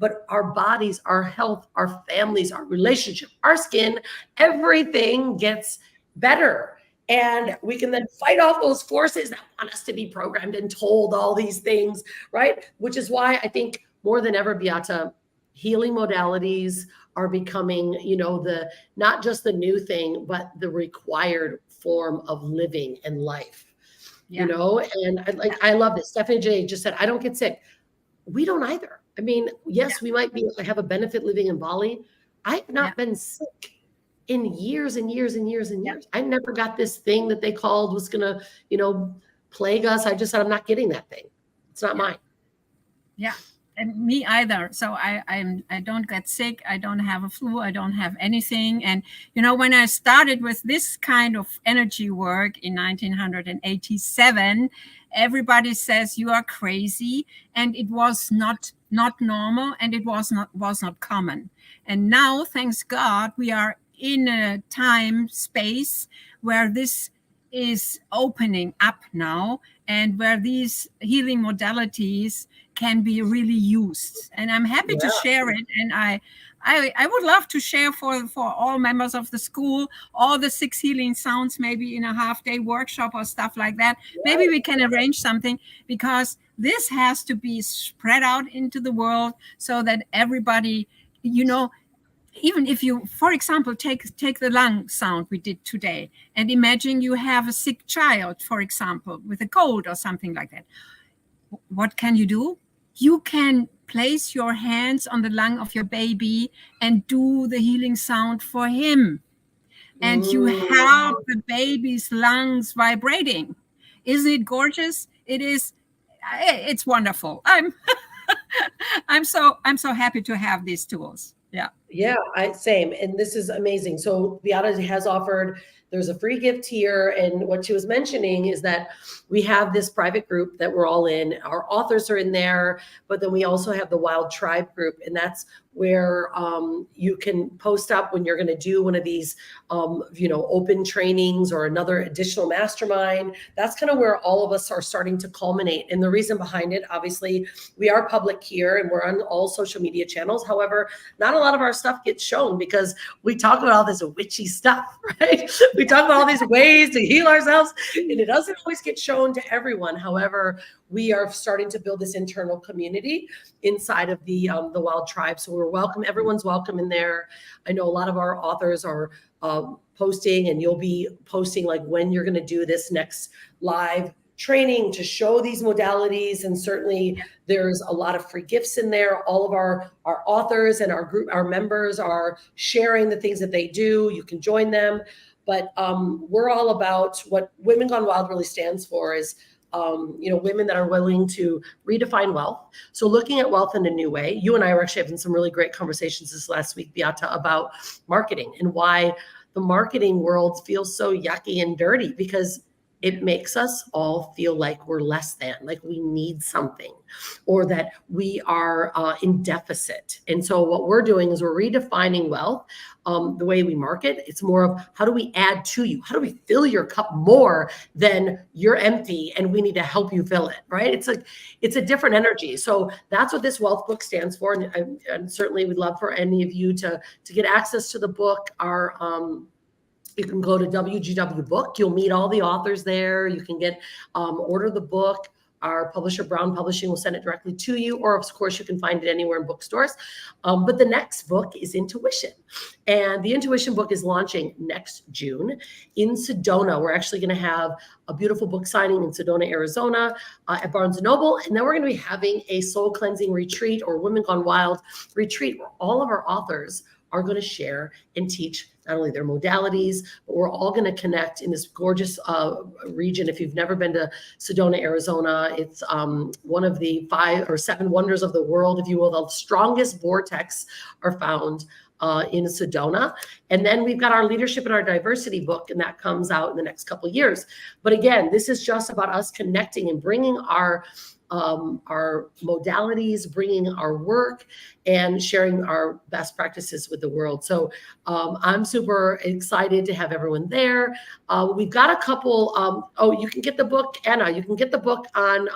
but our bodies, our health, our families, our relationship, our skin, everything gets better. And we can then fight off those forces that want us to be programmed and told all these things, right? Which is why I think more than ever, Beate, healing modalities are becoming, the not just the new thing, but the required form of living and life. And I love this. Stephanie J just said, I don't get sick. We don't either. Yes, we might have a benefit living in Bali. I have not been sick in years and years and years and years. I never got this thing that they called was going to, plague us. I just said, I'm not getting that thing. It's not mine. Yeah. And me either. So I don't get sick. I don't have a flu. I don't have anything. And, when I started with this kind of energy work in 1987, everybody says you are crazy. And it was not normal, and it was not common. And now, thanks God, we are in a time space where this is opening up now, and where these healing modalities can be really used. And I'm happy to share it. And I would love to share for all members of the school, all the 6 healing sounds, maybe in a half-day workshop or stuff like that. Maybe we can arrange something, because this has to be spread out into the world so that everybody, even if you, for example, take the lung sound we did today, and imagine you have a sick child, for example, with a cold or something like that. What can you do? You can place your hands on the lung of your baby and do the healing sound for him. And you help the baby's lungs vibrating. Isn't it gorgeous? It is. It's wonderful. I'm so happy to have these tools. Yeah. Yeah, same. And this is amazing. So Beate has offered, there's a free gift here. And what she was mentioning is that we have this private group that we're all in. Our authors are in there, but then we also have the Wild Tribe group. And that's where you can post up when you're going to do one of these, open trainings or another additional mastermind. That's kind of where all of us are starting to culminate. And the reason behind it, obviously, we are public here and we're on all social media channels. However, not a lot of our stuff gets shown because we talk about all this witchy stuff, right? We talk about all these ways to heal ourselves, and it doesn't always get shown to everyone. However, we are starting to build this internal community inside of the Wild Tribe. So we're welcome. Everyone's welcome in there. I know a lot of our authors are posting, and you'll be posting like when you're going to do this next live training to show these modalities. And certainly there's a lot of free gifts in there. All of our authors and our group, our members are sharing the things that they do. You can join them. But we're all about what Women Gone Wild really stands for is women that are willing to redefine wealth. So looking at wealth in a new way. You and I were actually having some really great conversations this last week, Beate, about marketing and why the marketing world feels so yucky and dirty, because it makes us all feel like we're less than, like we need something, or that we are in deficit. And so what we're doing is we're redefining wealth. The way we market, it's more of how do we add to you? How do we fill your cup more than you're empty and we need to help you fill it, right? It's a different energy. So that's what this wealth book stands for. And certainly we'd love for any of you to get access to the book. You can go to WGW Book. You'll meet all the authors there. You can order the book. Our publisher, Brown Publishing, will send it directly to you. Or, of course, you can find it anywhere in bookstores. But the next book is Intuition. And the Intuition book is launching next June in Sedona. We're actually going to have a beautiful book signing in Sedona, Arizona at Barnes & Noble. And then we're going to be having a soul cleansing retreat, or Women Gone Wild retreat, where all of our authors are going to share and teach not only their modalities, but we're all going to connect in this gorgeous region. If you've never been to Sedona, Arizona, it's one of the 5 or 7 wonders of the world, if you will. The strongest vortex are found in Sedona. And then we've got our leadership and our diversity book, and that comes out in the next couple of years. But again, this is just about us connecting and bringing our modalities, bringing our work, and sharing our best practices with the world. So I'm super excited to have everyone there. We've got a couple, you can get the book, Anna, you can get the book on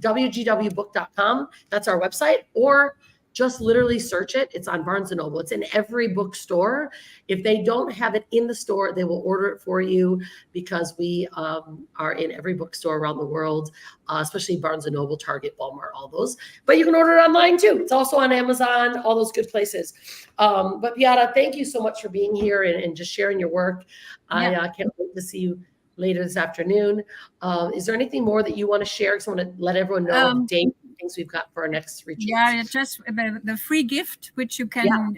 wgwbook.com. That's our website, or just literally search it. It's on Barnes & Noble. It's in every bookstore. If they don't have it in the store, they will order it for you, because we are in every bookstore around the world, especially Barnes & Noble, Target, Walmart, all those. But you can order it online too. It's also on Amazon, all those good places. But Beate, thank you so much for being here and just sharing your work. Yeah. I can't wait to see you later this afternoon. Is there anything more that you want to share? Because I want to let everyone know dates and things we've got for our next retreat. Yeah, just the free gift, which you can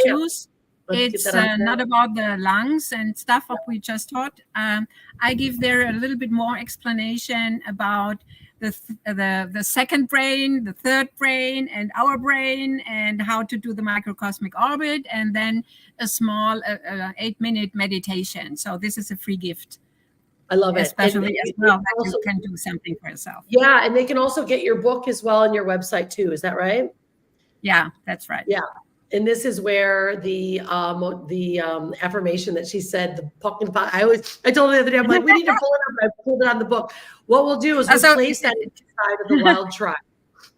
choose. It's not about the lungs and stuff what we just taught. I give there a little bit more explanation about the second brain, the third brain, and our brain, and how to do the microcosmic orbit, and then a small 8-minute meditation. So this is a free gift. I love it. Especially as well that also, you can do something for yourself. Yeah, and they can also get your book as well on your website too. Is that right? Yeah, that's right. Yeah. And this is where the affirmation that she said, the pumpkin pie. I told her the other day, I'm like, we need to pull it up. I pulled it on the book. What we'll do is we'll place that inside of the Wild Tribe.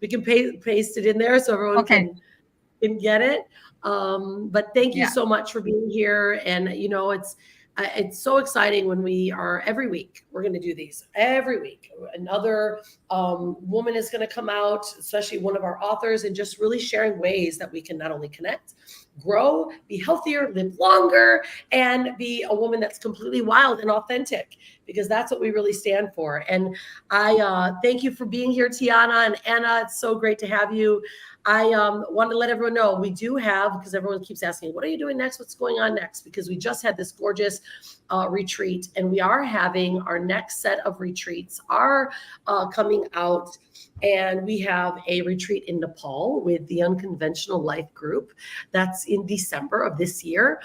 We can paste it in there so everyone can get it. But thank you so much for being here. And, it's so exciting when we are every week. We're going to do these every week. Another woman is going to come out, especially one of our authors, and just really sharing ways that we can not only connect, grow, be healthier, live longer, and be a woman that's completely wild and authentic, because that's what we really stand for. And I thank you for being here, Tiana and Anna. It's so great to have you. I want to let everyone know we do have, because everyone keeps asking, what are you doing next? What's going on next? Because we just had this gorgeous retreat, and we are having our next set of retreats are coming out. And we have a retreat in Nepal with the Unconventional Life Group. That's in December of this year.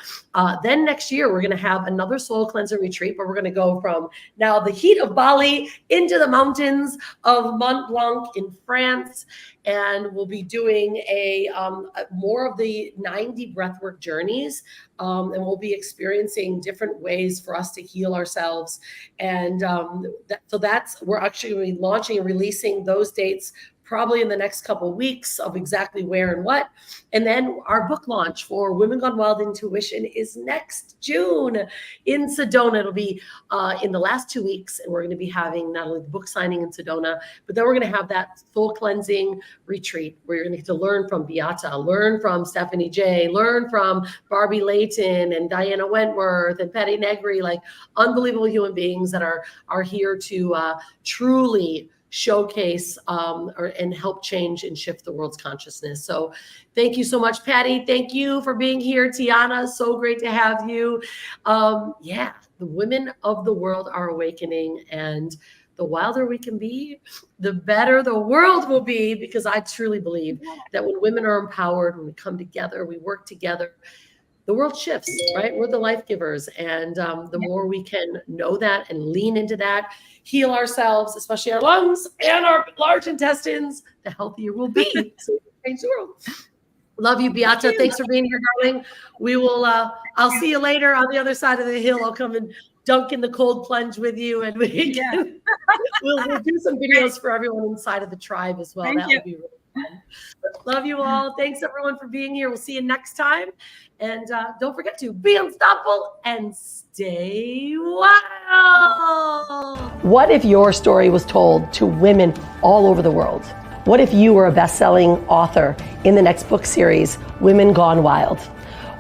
Then next year, we're going to have another soul cleanser retreat, where we're going to go from now the heat of Bali into the mountains of Mont Blanc in France. And we'll be doing a more of the 90 breathwork journeys. And we'll be experiencing different ways for us to heal ourselves. And we're actually going to be launching and releasing those dates probably in the next couple of weeks of exactly where and what. And then our book launch for Women Gone Wild Intuition is next June in Sedona. It'll be in the last 2 weeks. And we're going to be having not only the book signing in Sedona, but then we're going to have that soul cleansing retreat where you're going to get to learn from Beate, learn from Stephanie J, learn from Barbie Layton and Diana Wentworth and Patty Negri, like unbelievable human beings that are here to truly showcase and help change and shift the world's consciousness. So thank you so much, Patty. Thank you for being here, Tiana. So great to have you. The women of the world are awakening, and the wilder we can be, the better the world will be, because I truly believe that when women are empowered, when we come together, we work together, the world shifts, right? We're the life givers. And the more we can know that and lean into that, heal ourselves, especially our lungs and our large intestines, the healthier we'll be. So we can change the world. Love you, Beate. Thanks for being here, darling. We will, I'll see you later on the other side of the hill. I'll come and dunk in the cold plunge with you, and we can, we'll do some videos for everyone inside of the tribe as well. That would be really fun. Love you all. Thanks everyone for being here. We'll see you next time. And don't forget to be unstoppable and stay wild. What if your story was told to women all over the world? What if you were a best-selling author in the next book series, Women Gone Wild?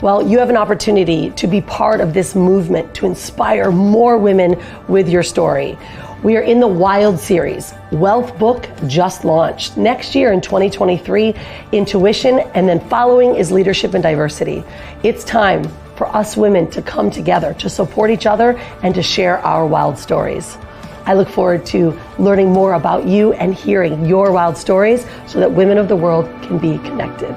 Well, you have an opportunity to be part of this movement to inspire more women with your story. We are in the Wild series. Wealth book just launched. Next year in 2023, intuition, and then following is leadership and diversity. It's time for us women to come together, to support each other, and to share our wild stories. I look forward to learning more about you and hearing your wild stories so that women of the world can be connected.